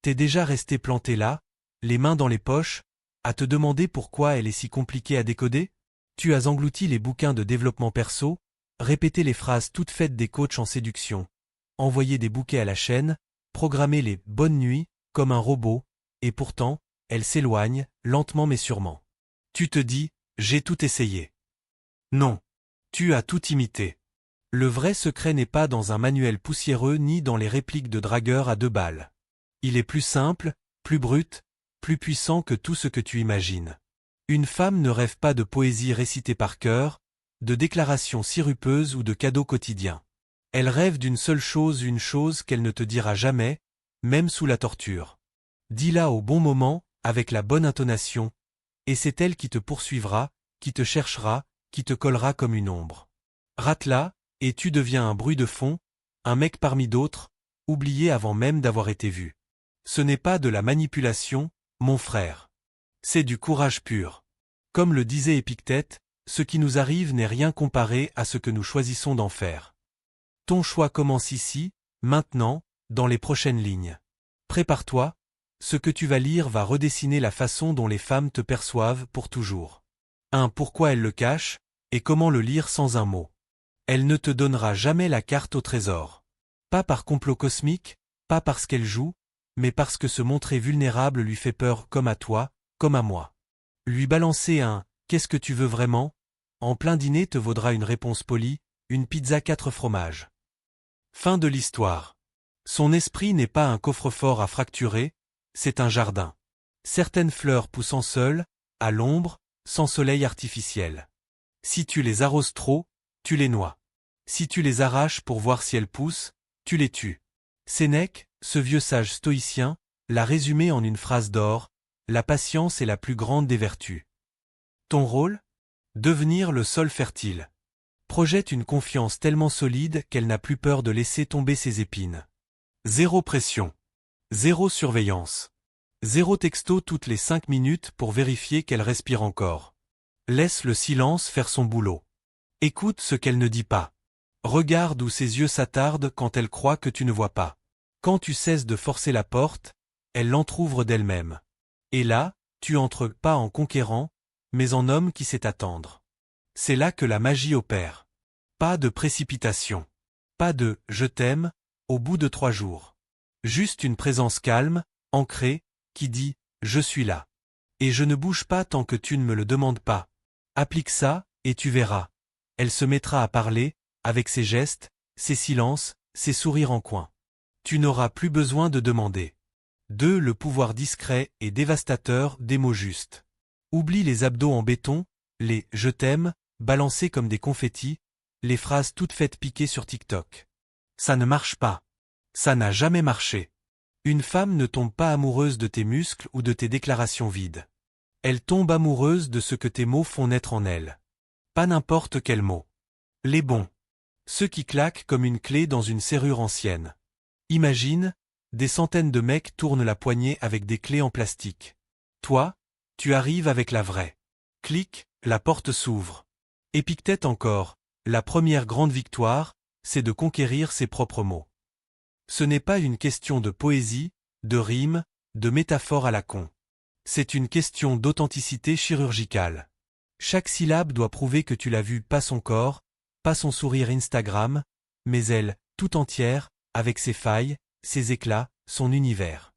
T'es déjà resté planté là, les mains dans les poches, à te demander pourquoi elle est si compliquée à décoder? Tu as englouti les bouquins de développement perso, répété les phrases toutes faites des coachs en séduction, envoyé des bouquets à la chaîne, programmé les bonnes nuits comme un robot, et pourtant, elle s'éloigne, lentement mais sûrement. Tu te dis, j'ai tout essayé. Non. Tu as tout imité. Le vrai secret n'est pas dans un manuel poussiéreux ni dans les répliques de dragueurs à 2 balles. Il est plus simple, plus brut, plus puissant que tout ce que tu imagines. Une femme ne rêve pas de poésie récitée par cœur, de déclarations sirupeuses ou de cadeaux quotidiens. Elle rêve d'une seule chose, une chose qu'elle ne te dira jamais, même sous la torture. Dis-la au bon moment, avec la bonne intonation, et c'est elle qui te poursuivra, qui te cherchera, qui te collera comme une ombre. Rate-la, et tu deviens un bruit de fond, un mec parmi d'autres, oublié avant même d'avoir été vu. Ce n'est pas de la manipulation, mon frère. C'est du courage pur. Comme le disait Épictète, ce qui nous arrive n'est rien comparé à ce que nous choisissons d'en faire. Ton choix commence ici, maintenant, dans les prochaines lignes. Prépare-toi, ce que tu vas lire va redessiner la façon dont les femmes te perçoivent pour toujours. Pourquoi elles le cachent, et comment le lire sans un mot. Elle ne te donnera jamais la carte au trésor. Pas par complot cosmique, pas parce qu'elle joue, mais parce que se montrer vulnérable lui fait peur comme à toi, comme à moi. Lui balancer un « qu'est-ce que tu veux vraiment ?» en plein dîner te vaudra une réponse polie, une pizza 4 fromages. Fin de l'histoire. Son esprit n'est pas un coffre-fort à fracturer, c'est un jardin. Certaines fleurs poussant seules, à l'ombre, sans soleil artificiel. Si tu les arroses trop, tu les noies. Si tu les arraches pour voir si elles poussent, tu les tues. Sénèque, ce vieux sage stoïcien, l'a résumé en une phrase d'or, la patience est la plus grande des vertus. Ton rôle? Devenir le sol fertile. Projette une confiance tellement solide qu'elle n'a plus peur de laisser tomber ses épines. Zéro pression. Zéro surveillance. Zéro texto toutes les 5 minutes pour vérifier qu'elle respire encore. Laisse le silence faire son boulot. Écoute ce qu'elle ne dit pas. Regarde où ses yeux s'attardent quand elle croit que tu ne vois pas. Quand tu cesses de forcer la porte, elle l'entr'ouvre d'elle-même. Et là, tu entres pas en conquérant, mais en homme qui sait attendre. C'est là que la magie opère. Pas de précipitation. Pas de « je t'aime » au bout de 3 jours. Juste une présence calme, ancrée, qui dit « je suis là ». Et je ne bouge pas tant que tu ne me le demandes pas. Applique ça, et tu verras. Elle se mettra à parler, avec ses gestes, ses silences, ses sourires en coin. Tu n'auras plus besoin de demander. 2. Le pouvoir discret et dévastateur des mots justes. Oublie les abdos en béton, les « je t'aime » balancés comme des confettis, les phrases toutes faites piquer sur TikTok. Ça ne marche pas. Ça n'a jamais marché. Une femme ne tombe pas amoureuse de tes muscles ou de tes déclarations vides. Elle tombe amoureuse de ce que tes mots font naître en elle. Pas n'importe quels mots. Les bons. Ceux qui claquent comme une clé dans une serrure ancienne. Imagine, des centaines de mecs tournent la poignée avec des clés en plastique. Toi, tu arrives avec la vraie. Clic, la porte s'ouvre. Épictète encore, la première grande victoire, c'est de conquérir ses propres mots. Ce n'est pas une question de poésie, de rime, de métaphore à la con. C'est une question d'authenticité chirurgicale. Chaque syllabe doit prouver que tu l'as vue, pas son corps, pas son sourire Instagram, mais elle, tout entière, avec ses failles, ses éclats, son univers.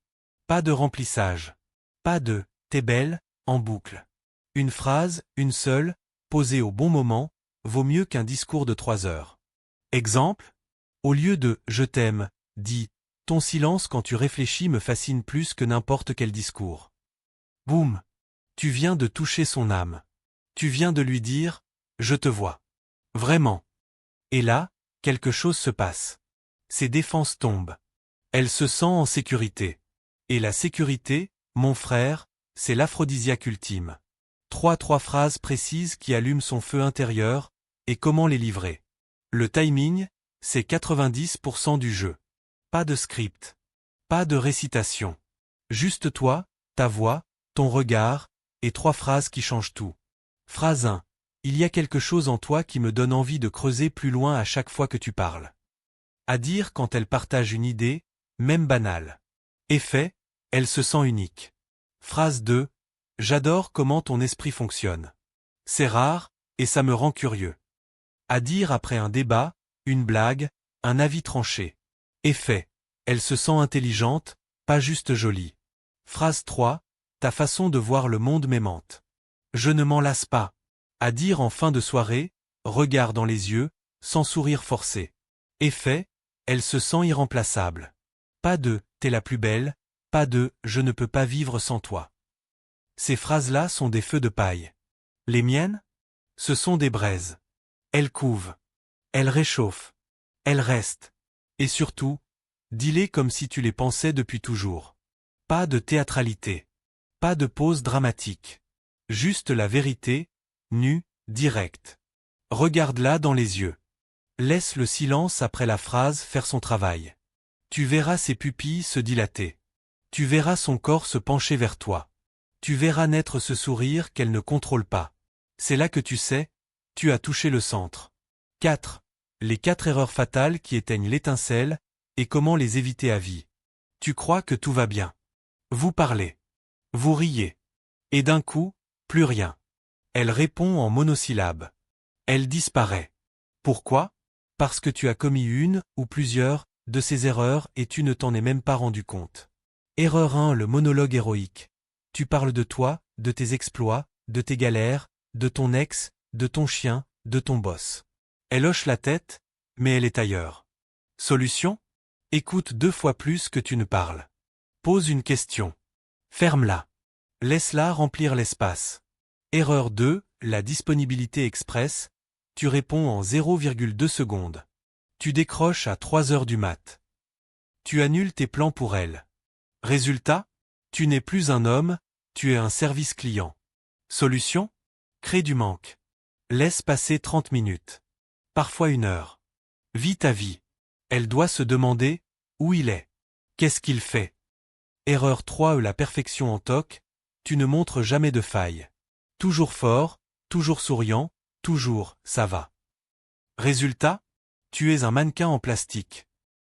Pas de remplissage. Pas de « t'es belle » en boucle. Une phrase, une seule, posée au bon moment, vaut mieux qu'un discours de 3 heures. Exemple? Au lieu de « je t'aime », dis « ton silence quand tu réfléchis me fascine plus que n'importe quel discours ». Boum! Tu viens de toucher son âme. Tu viens de lui dire « je te vois ». Vraiment. Et là, quelque chose se passe. Ses défenses tombent. Elle se sent en sécurité. Et la sécurité, mon frère, c'est l'aphrodisiaque ultime. 3 phrases précises qui allument son feu intérieur, et comment les livrer. Le timing, c'est 90% du jeu. Pas de script. Pas de récitation. Juste toi, ta voix, ton regard, et 3 phrases qui changent tout. Phrase 1. Il y a quelque chose en toi qui me donne envie de creuser plus loin à chaque fois que tu parles. À dire quand elle partage une idée, même banale. Effet, Elle se sent unique. Phrase 2. J'adore comment ton esprit fonctionne. C'est rare, et ça me rend curieux. À dire après un débat, une blague, un avis tranché. Effet. Elle se sent intelligente, pas juste jolie. Phrase 3. Ta façon de voir le monde m'aimante. Je ne m'en lasse pas. À dire en fin de soirée, regard dans les yeux, sans sourire forcé. Effet. Elle se sent irremplaçable. Pas de « t'es la plus belle », pas de « je ne peux pas vivre sans toi ». Ces phrases-là sont des feux de paille. Les miennes? Ce sont des braises. Elles couvent. Elles réchauffent. Elles restent. Et surtout, dis-les comme si tu les pensais depuis toujours. Pas de théâtralité. Pas de pause dramatique. Juste la vérité, nue, directe. Regarde-la dans les yeux. Laisse le silence après la phrase faire son travail. Tu verras ses pupilles se dilater. Tu verras son corps se pencher vers toi. Tu verras naître ce sourire qu'elle ne contrôle pas. C'est là que tu sais, tu as touché le centre. 4. Les 4 erreurs fatales qui éteignent l'étincelle, et comment les éviter à vie. Tu crois que tout va bien. Vous parlez. Vous riez. Et d'un coup, plus rien. Elle répond en monosyllabes. Elle disparaît. Pourquoi? Parce que tu as commis une, ou plusieurs, de ces erreurs et tu ne t'en es même pas rendu compte. Erreur 1. Le monologue héroïque. Tu parles de toi, de tes exploits, de tes galères, de ton ex, de ton chien, de ton boss. Elle hoche la tête, mais elle est ailleurs. Solution? Écoute 2 fois plus que tu ne parles. Pose une question. Ferme-la. Laisse-la remplir l'espace. Erreur 2. La disponibilité express. Tu réponds en 0,2 secondes. Tu décroches à 3 heures du mat. Tu annules tes plans pour elle. Résultat? Tu n'es plus un homme, tu es un service client. Solution? Crée du manque. Laisse passer 30 minutes. Parfois 1 heure. Vis ta vie. Elle doit se demander où il est. Qu'est-ce qu'il fait? Erreur 3. La perfection en toc. Tu ne montres jamais de faille. Toujours fort, toujours souriant, toujours ça va. Résultat? Tu es un mannequin en plastique.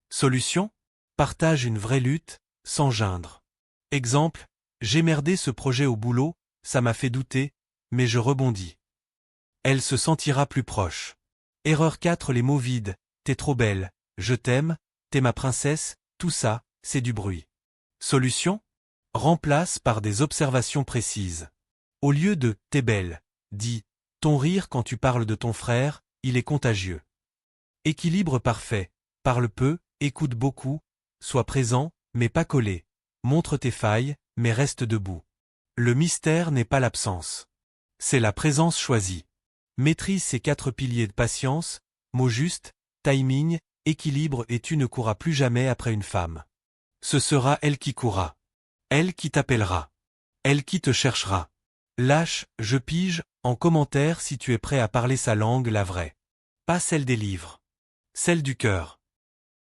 Solution? Partage une vraie lutte, sans geindre. Exemple, j'ai merdé ce projet au boulot, ça m'a fait douter, mais je rebondis. Elle se sentira plus proche. Erreur 4. Les mots vides. T'es trop belle, je t'aime, t'es ma princesse, tout ça, c'est du bruit. Solution? Remplace par des observations précises. Au lieu de « t'es belle », dis « ton rire quand tu parles de ton frère, il est contagieux ». Équilibre parfait. Parle peu, écoute beaucoup, sois présent, mais pas collé. Montre tes failles, mais reste debout. Le mystère n'est pas l'absence. C'est la présence choisie. Maîtrise ces 4 piliers de patience, mots justes, timing, équilibre et tu ne courras plus jamais après une femme. Ce sera elle qui courra. Elle qui t'appellera. Elle qui te cherchera. Lâche, je pige, en commentaire si tu es prêt à parler sa langue, la vraie. Pas celle des livres. Celle du cœur.